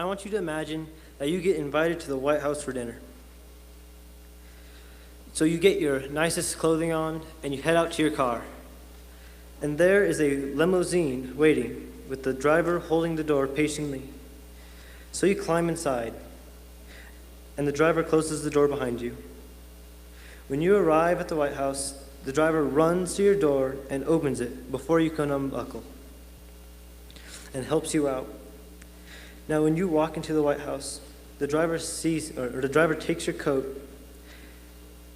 I want you to imagine that you get invited to the White House for dinner. So you get your nicest clothing on and you head out to your car. And there is a limousine waiting with the driver holding the door patiently. So you climb inside and the driver closes the door behind you. When you arrive at the White House, the driver runs to your door and opens it before you can unbuckle and helps you out. Now, when you walk into the White House, the driver takes your coat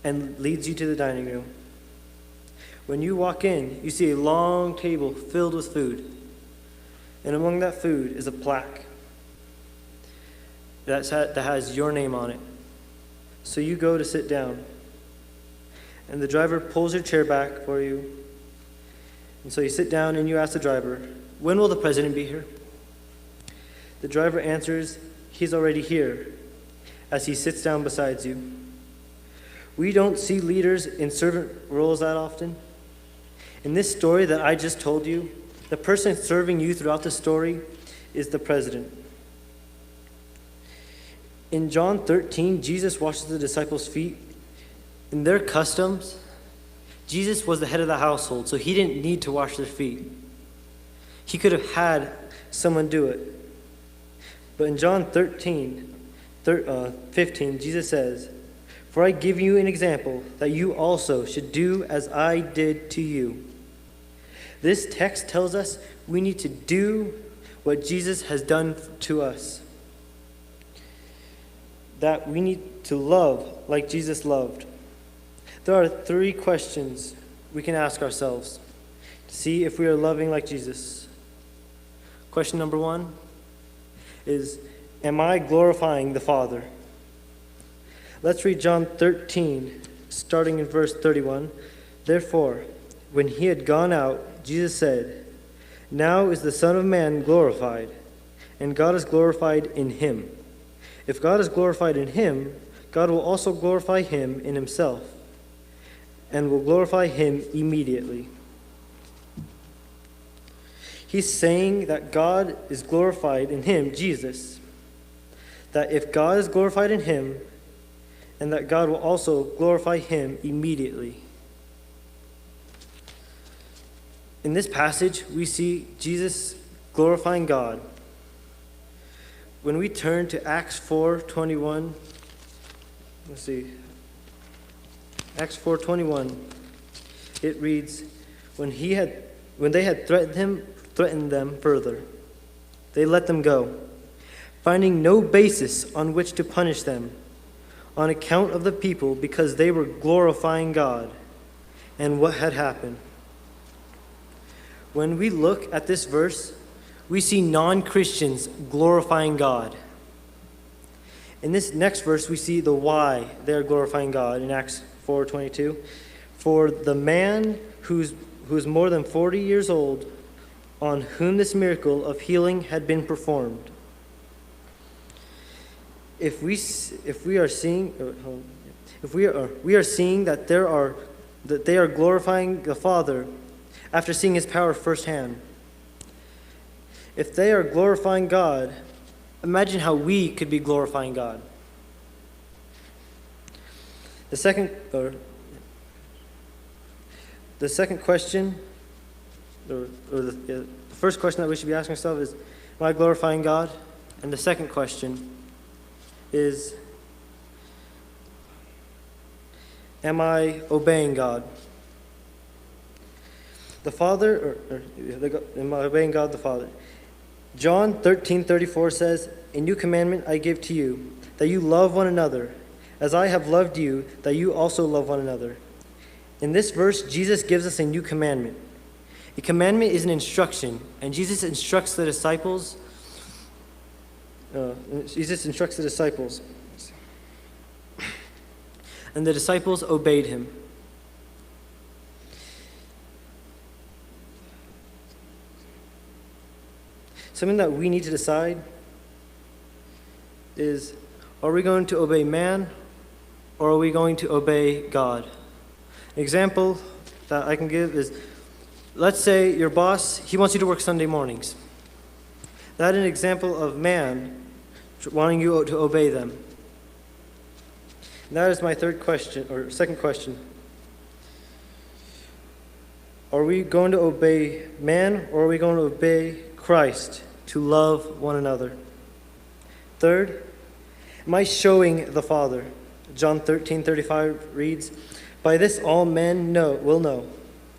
and leads you to the dining room. When you walk in, you see a long table filled with food. And among that food is a plaque that has your name on it. So you go to sit down. And the driver pulls your chair back for you. And so you sit down and you ask the driver, "When will the president be here?" The driver answers, "He's already here," as he sits down beside you. We don't see leaders in servant roles that often. In this story that I just told you, the person serving you throughout the story is the president. In John 13, Jesus washes the disciples' feet. In their customs, Jesus was the head of the household, so he didn't need to wash their feet. He could have had someone do it. But in John 15, Jesus says, "For I give you an example that you also should do as I did to you." This text tells us we need to do what Jesus has done to us. That we need to love like Jesus loved. There are 3 questions we can ask ourselves to see if we are loving like Jesus. Question number 1 is, am I glorifying the Father? Let's read John 13, starting in verse 31. Therefore, when he had gone out, Jesus said, "Now is the Son of Man glorified, and God is glorified in him. If God is glorified in him, God will also glorify him in himself, and will glorify him immediately." He's saying that God is glorified in him, Jesus. That if God is glorified in him, and that God will also glorify him immediately. In this passage, we see Jesus glorifying God. When we turn to Acts 4:21, Acts 4:21, it reads, when they had threatened them further, they let them go, finding no basis on which to punish them, on account of the people, because they were glorifying God and what had happened. When we look at this verse, we see non-Christians glorifying God. In this next verse, we see the why they are glorifying God in Acts 4:22. For the man who's more than 40 years old, on whom this miracle of healing had been performed. We are seeing that they are glorifying the Father after seeing his power firsthand. If they are glorifying God, imagine how we could be glorifying God. The second question, the first question that we should be asking ourselves is, am I glorifying God? And the second question is, am I obeying God? Am I obeying God the Father? John 13:34 says, "A new commandment I give to you, that you love one another, as I have loved you, that you also love one another." In this verse, Jesus gives us a new commandment. A commandment is an instruction, and Jesus instructs the disciples. And the disciples obeyed him. Something that we need to decide is, are we going to obey man, or are we going to obey God? An example that I can give is, let's say your boss, he wants you to work Sunday mornings. That's an example of man wanting you to obey them. And that is my second question. Are we going to obey man, or are we going to obey Christ to love one another? Third, am I showing the Father? John 13:35 reads, "By this all men will know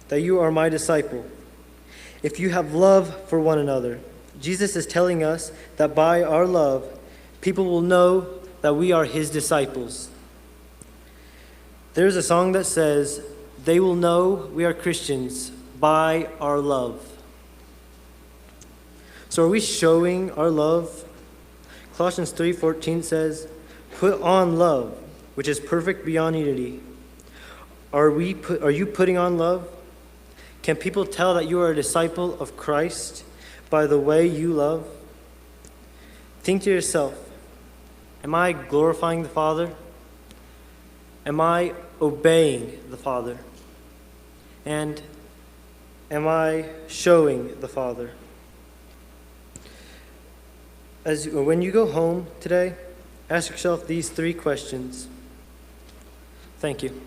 that you are my disciple, if you have love for one another." Jesus is telling us that by our love, people will know that we are his disciples. There's a song that says, "They will know we are Christians by our love." So are we showing our love? Colossians 3:14 says, "Put on love, which is perfect beyond unity." Are you putting on love? Can people tell that you are a disciple of Christ by the way you love? Think to yourself, am I glorifying the Father? Am I obeying the Father? And am I showing the Father? When you go home today, ask yourself these 3 questions. Thank you.